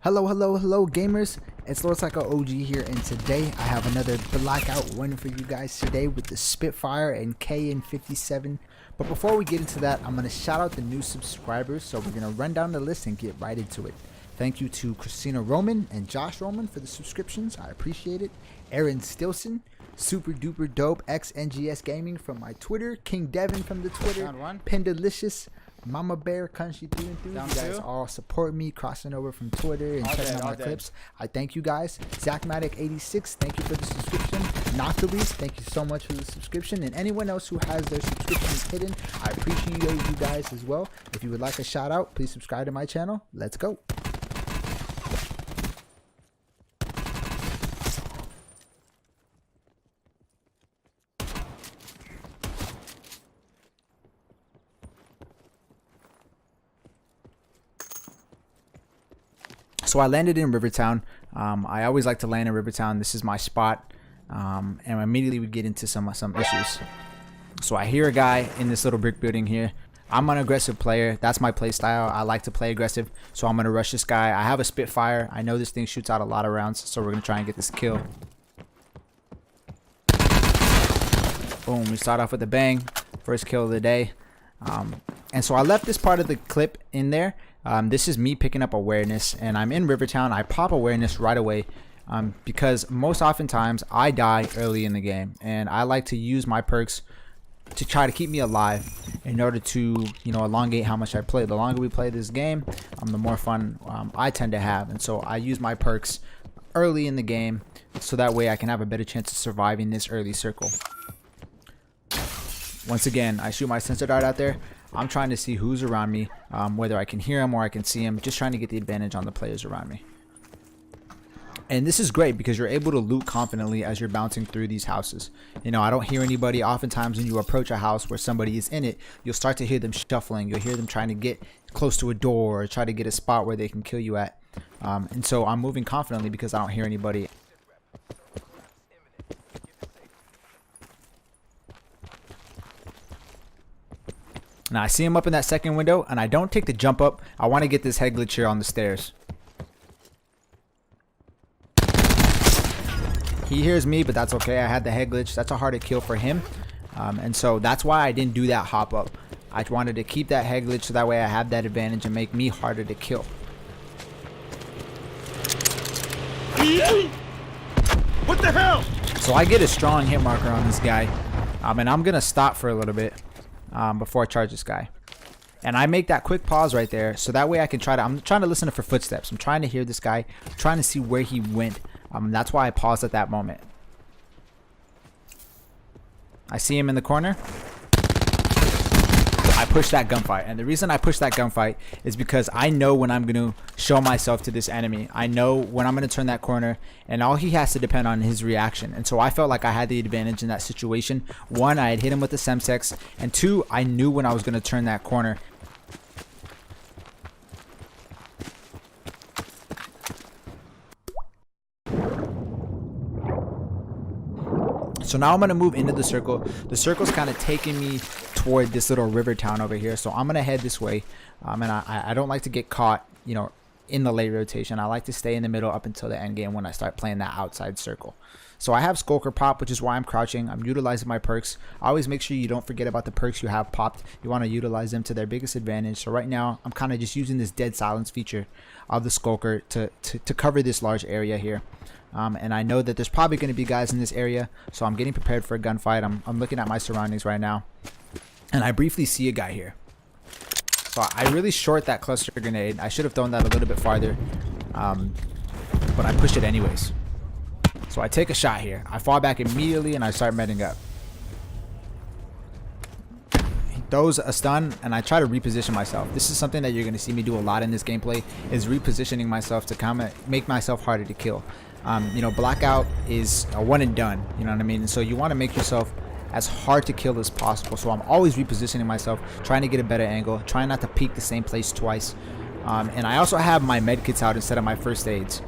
Hello gamers, it's Lord Psycho OG here, and today I have another Blackout win for you guys today with the Spitfire and KN 57. But before we get into that, I'm going to shout out the new subscribers, so we're going to run down the list and get right into it. Thank you to Christina Roman and Josh Roman for the subscriptions, I appreciate it. Aaron Stilson, Super Duper Dope, XNGS Gaming from my Twitter, King Devin from the Twitter, Pendalicious, Mama Bear, Country 3 and 3. You guys all support me, crossing over from Twitter and checking out my clips. I thank you guys. Zachmatic86, thank you for the subscription. Noctilease, thank you so much for the subscription. And anyone else who has their subscriptions hidden, I appreciate you guys as well. If you would like a shout out, please subscribe to my channel. Let's go. So I landed in Rivertown. I always like to land in Rivertown. This is my spot, and immediately we get into some issues. So I hear a guy in this little brick building here. I'm an aggressive player. That's my play style. I like to play aggressive, so I'm gonna rush this guy. I have a Spitfire. I know this thing shoots out a lot of rounds, so we're gonna try and get this kill. Boom! We start off with a bang. First kill of the day. And so I left this part of the clip in there. This is me picking up awareness, and I'm in Rivertown. I pop awareness right away because most oftentimes I die early in the game, and I like to use my perks to try to keep me alive in order to, elongate how much I play. The longer we play this game, the more fun I tend to have, and so I use my perks early in the game so that way I can have a better chance of surviving this early circle. Once again, I shoot my sensor dart out there. I'm trying to see who's around me, whether I can hear him or I can see him, just trying to get the advantage on the players around me. And this is great because you're able to loot confidently as you're bouncing through these houses. I don't hear anybody. Oftentimes when you approach a house where somebody is in it, you'll start to hear them shuffling. You'll hear them trying to get close to a door or try to get a spot where they can kill you at. And so I'm moving confidently because I don't hear anybody. Now I see him up in that second window, and I don't take the jump up. I want to get this head glitch here on the stairs. He hears me, but that's okay. I had the head glitch. That's a harder kill for him. And so that's why I didn't do that hop up. I wanted to keep that head glitch so that way I have that advantage and make me harder to kill. What the hell? So I get a strong hit marker on this guy. And I'm going to stop for a little bit. Before I charge this guy, and I make that quick pause right there so that way I can I'm trying to listen for footsteps. I'm trying to hear this guy, I'm trying to see where he went. That's why I paused at that moment. I see him in the corner. I push that gunfight, and the reason I push that gunfight is because I know when I'm going to show myself to this enemy. I know when I'm going to turn that corner, and all he has to depend on his reaction. And so I felt like I had the advantage in that situation. One, I had hit him with the Semtex, and two, I knew when I was going to turn that corner. So now I'm going to move into the circle. The circle's kind of taking me toward this little river town over here. So I'm going to head this way. And I don't like to get caught, in the late rotation. I like to stay in the middle up until the end game when I start playing that outside circle. So I have Skulker pop, which is why I'm crouching. I'm utilizing my perks. Always make sure you don't forget about the perks you have popped. You want to utilize them to their biggest advantage. So right now, I'm kind of just using this dead silence feature of the Skulker to cover this large area here. And I know that there's probably going to be guys in this area, so I'm getting prepared for a gunfight. I'm looking at my surroundings right now, and I briefly see a guy here. So I really short that cluster grenade. I should have thrown that a little bit farther, but I pushed it anyways. So I take a shot here. I fall back immediately, and I start medding up. He throws a stun, and I try to reposition myself. This is something that you're going to see me do a lot in this gameplay, is repositioning myself to kind of make myself harder to kill. Blackout is a one and done, you know what I mean? And so you want to make yourself as hard to kill as possible. So I'm always repositioning myself, trying to get a better angle, trying not to peek the same place twice. And I also have my med kits out instead of my first aids.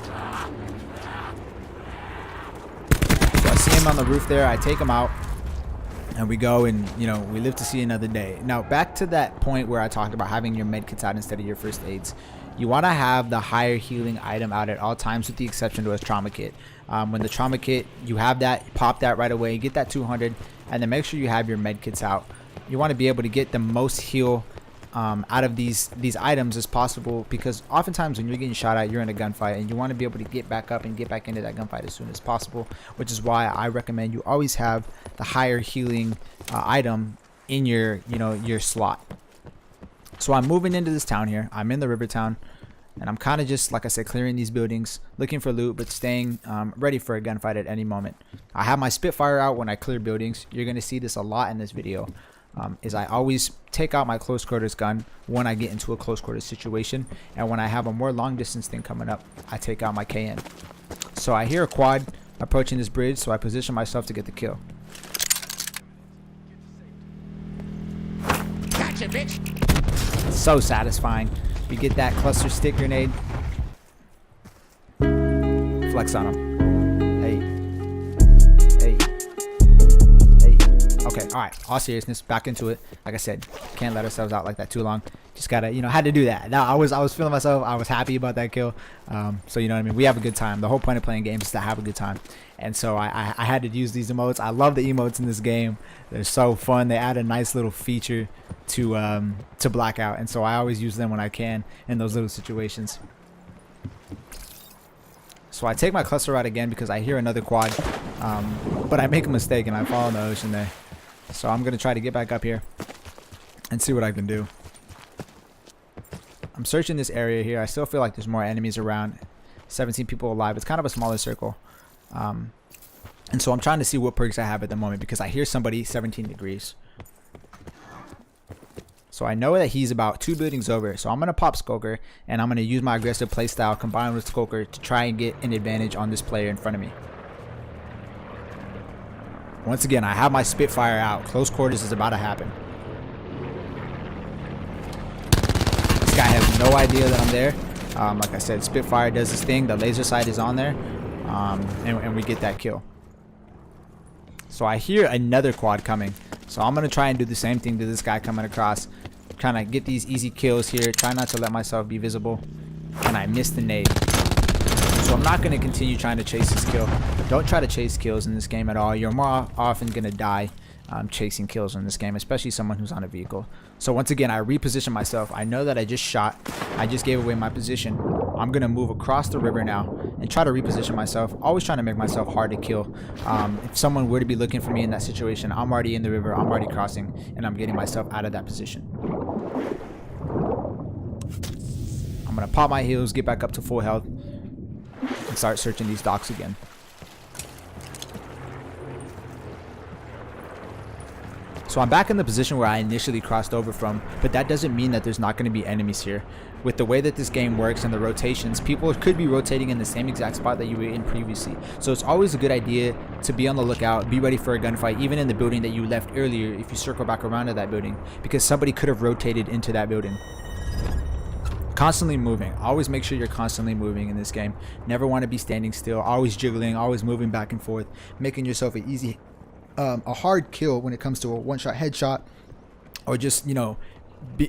So I see him on the roof there. I take him out. and we go, and you know, we live to see another day. Now back to that point where I talked about having your med kits out instead of your first aids. You want to have the higher healing item out at all times, with the exception to a trauma kit. When the trauma kit, you have that, pop that right away, get that 200, and then make sure you have your med kits out. You want to be able to get the most heal out of these items as possible, because oftentimes when you're getting shot at, you're in a gunfight, and you want to be able to get back up and get back into that gunfight as soon as possible, which is why I recommend you always have the higher healing item in your, you know, your slot. So I'm moving into this town here. I'm in the river town, and I'm kind of just, like I said, clearing these buildings, looking for loot, but staying ready for a gunfight at any moment. I have my Spitfire out when I clear buildings. You're going to see this a lot in this video. Is I always take out my close quarters gun when I get into a close quarters situation, and when I have a more long distance thing coming up, I take out my KN. So I hear a quad approaching this bridge, so I position myself to get the kill. Gotcha, bitch. So satisfying. You get that cluster stick grenade. Flex on him. Hey. Okay, all right, all seriousness, back into it. Like I said, can't let ourselves out like that too long. Just gotta, you know, had to do that. Now I was feeling myself. I was happy about that kill. So you know what I mean, we have a good time. The whole point of playing games is to have a good time, and so I had to use these emotes. I love the emotes in this game. They're so fun. They add a nice little feature to Blackout, and so I always use them when I can in those little situations. So I take my cluster out again because I hear another quad, but I make a mistake and I fall in the ocean there. So I'm gonna try to get back up here and see what I can do. I'm searching this area here. I still feel like there's more enemies around. 17 people alive. It's kind of a smaller circle, and so I'm trying to see what perks I have at the moment, because I hear somebody 17 degrees. So I know that he's about 2 buildings over. So I'm gonna pop Skulker, and I'm gonna use my aggressive playstyle combined with Skulker to try and get an advantage on this player in front of me. Once again, I have my Spitfire out. Close quarters is about to happen. This guy has no idea that I'm there. Like I said, Spitfire does his thing. The laser sight is on there, and we get that kill. So I hear another quad coming. So I'm going to try and do the same thing to this guy coming across. Kind of get these easy kills here. Try not to let myself be visible. And I missed the nade. So I'm not going to continue trying to chase this kill. Don't try to chase kills in this game at all. You're more often going to die chasing kills in this game, especially someone who's on a vehicle. So once again, I reposition myself. I know that I just shot. I just gave away my position. I'm going to move across the river now and try to reposition myself. Always trying to make myself hard to kill. If someone were to be looking for me in that situation, I'm already in the river. I'm already crossing, and I'm getting myself out of that position. I'm going to pop my heals, get back up to full health, and start searching these docks again. So I'm back in the position where I initially crossed over from, but that doesn't mean that there's not going to be enemies here. With the way that this game works and the rotations, people could be rotating in the same exact spot that you were in previously. So it's always a good idea to be on the lookout, be ready for a gunfight, even in the building that you left earlier if you circle back around to that building, because somebody could have rotated into that building. Constantly moving. Always make sure you're constantly moving in this game. Never want to be standing still. Always jiggling, always moving back and forth, making yourself an easy a hard kill when it comes to a one-shot headshot, or just, you know,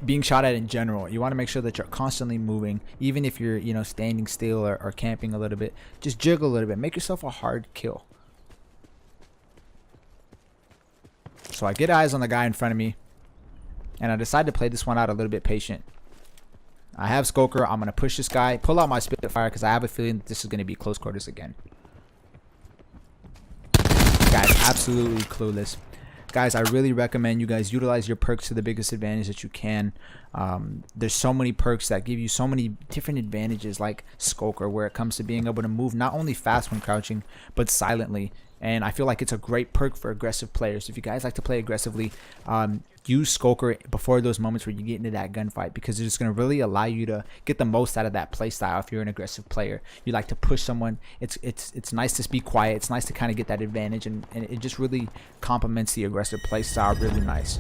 being shot at in general. You want to make sure that you're constantly moving, even if you're, you know, standing still or camping a little bit. Just jiggle a little bit, make yourself a hard kill. So I get eyes on the guy in front of me, and I decide to play this one out a little bit patient. I have Skulker. I'm going to push this guy, pull out my Spitfire, because I have a feeling that this is going to be close quarters again. Guys, absolutely clueless. Guys, I really recommend you guys utilize your perks to the biggest advantage that you can. There's so many perks that give you so many different advantages, like Skulker, where it comes to being able to move not only fast when crouching, but silently. And I feel like it's a great perk for aggressive players. If you guys like to play aggressively, use Skulker before those moments where you get into that gunfight, because it's going to really allow you to get the most out of that play style. If you're an aggressive player, you like to push someone, it's nice to be quiet. It's nice to kind of get that advantage, and it just really complements the aggressive play style really nice.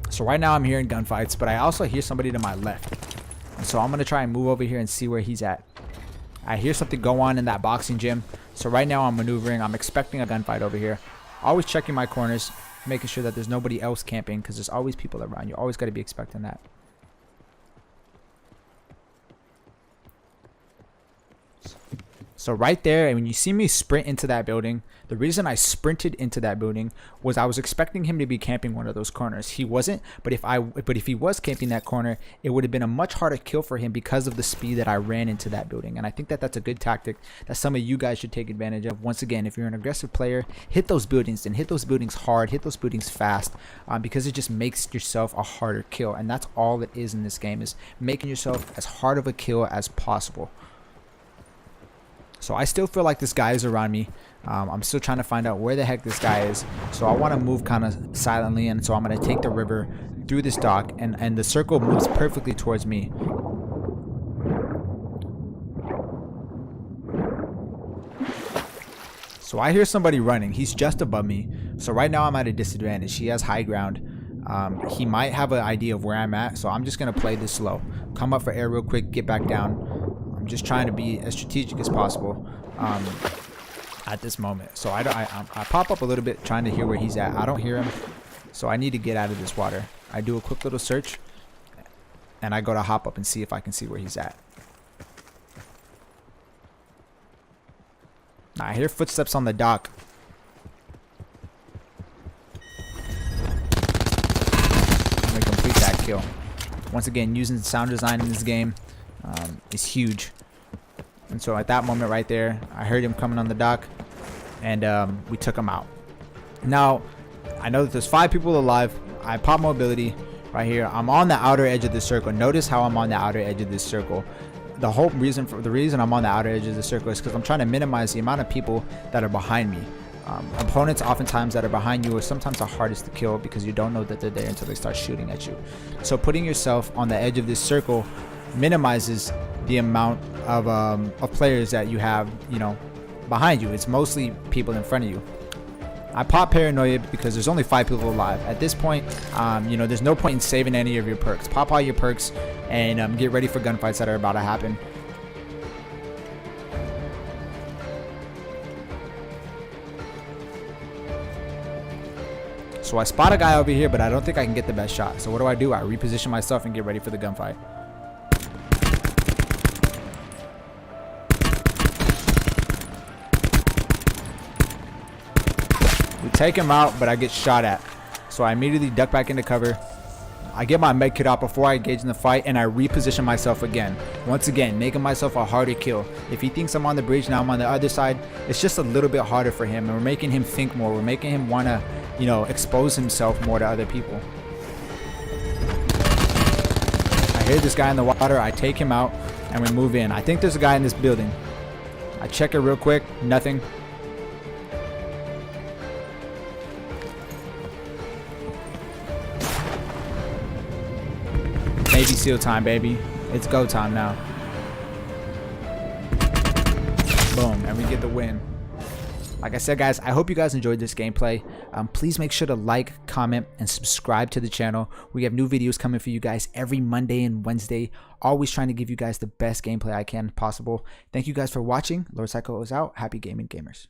So right now I'm hearing gunfights, but I also hear somebody to my left, and so I'm going to try and move over here and see where he's at. I hear something go on in that boxing gym, so right now I'm maneuvering. I'm expecting a gunfight over here, always checking my corners. making sure that there's nobody else camping, because there's always people around. You always got to be expecting that. So right there, and when you see me sprint into that building, the reason I sprinted into that building was I was expecting him to be camping one of those corners. He wasn't, but if he was camping that corner, it would have been a much harder kill for him because of the speed that I ran into that building. And I think that that's a good tactic that some of you guys should take advantage of. Once again, if you're an aggressive player, hit those buildings, and hit those buildings hard, hit those buildings fast, because it just makes yourself a harder kill. And that's all it is in this game, is making yourself as hard of a kill as possible. So I still feel like this guy is around me. I'm still trying to find out where the heck this guy is. So I want to move kind of silently, and so I'm going to take the river through this dock, and the circle moves perfectly towards me. So I hear somebody running. He's just above me. So right now I'm at a disadvantage. He has high ground. He might have an idea of where I'm at, so I'm just going to play this slow. Come up for air real quick, get back down. I'm just trying to be as strategic as possible at this moment. So I pop up a little bit trying to hear where he's at. I don't hear him, so I need to get out of this water. I do a quick little search, and I go to hop up and see if I can see where he's at. Now I hear footsteps on the dock. I'm going to complete that kill. Once again, using sound design in this game is huge. And so at that moment right there, I heard him coming on the dock, and we took him out. Now I know that there's 5 people alive. I pop mobility right here. I'm on the outer edge of this circle. Notice how I'm on the outer edge of this circle. The whole reason I'm on the outer edge of the circle is because I'm trying to minimize the amount of people that are behind me. Opponents oftentimes that are behind you are sometimes the hardest to kill, because you don't know that they're there until they start shooting at you. So putting yourself on the edge of this circle minimizes the amount of players that you have, you know, behind you. It's mostly people in front of you. I pop paranoia because there's only 5 people alive at this point. You know, there's no point in saving any of your perks. Pop all your perks and get ready for gunfights that are about to happen. So I spot a guy over here, but I don't think I can get the best shot. So what do? I reposition myself and get ready for the gunfight. We take him out, but I get shot at. So I immediately duck back into cover. I get my med kit out before I engage in the fight, and I reposition myself again. Once again, making myself a harder kill. If he thinks I'm on the bridge, now I'm on the other side. It's just a little bit harder for him, and we're making him think more. We're making him want to, you know, expose himself more to other people. I hear this guy in the water. I take him out, and we move in. I think there's a guy in this building. I check it real quick. Nothing. Navy SEAL time, baby. It's go time now. Boom, and we get the win. Like I said, guys, I hope you guys enjoyed this gameplay. Please make sure to like, comment, and subscribe to the channel. We have new videos coming for you guys every Monday and Wednesday. Always trying to give you guys the best gameplay I can possible. Thank you guys for watching. Lord Psycho is out. Happy gaming, gamers.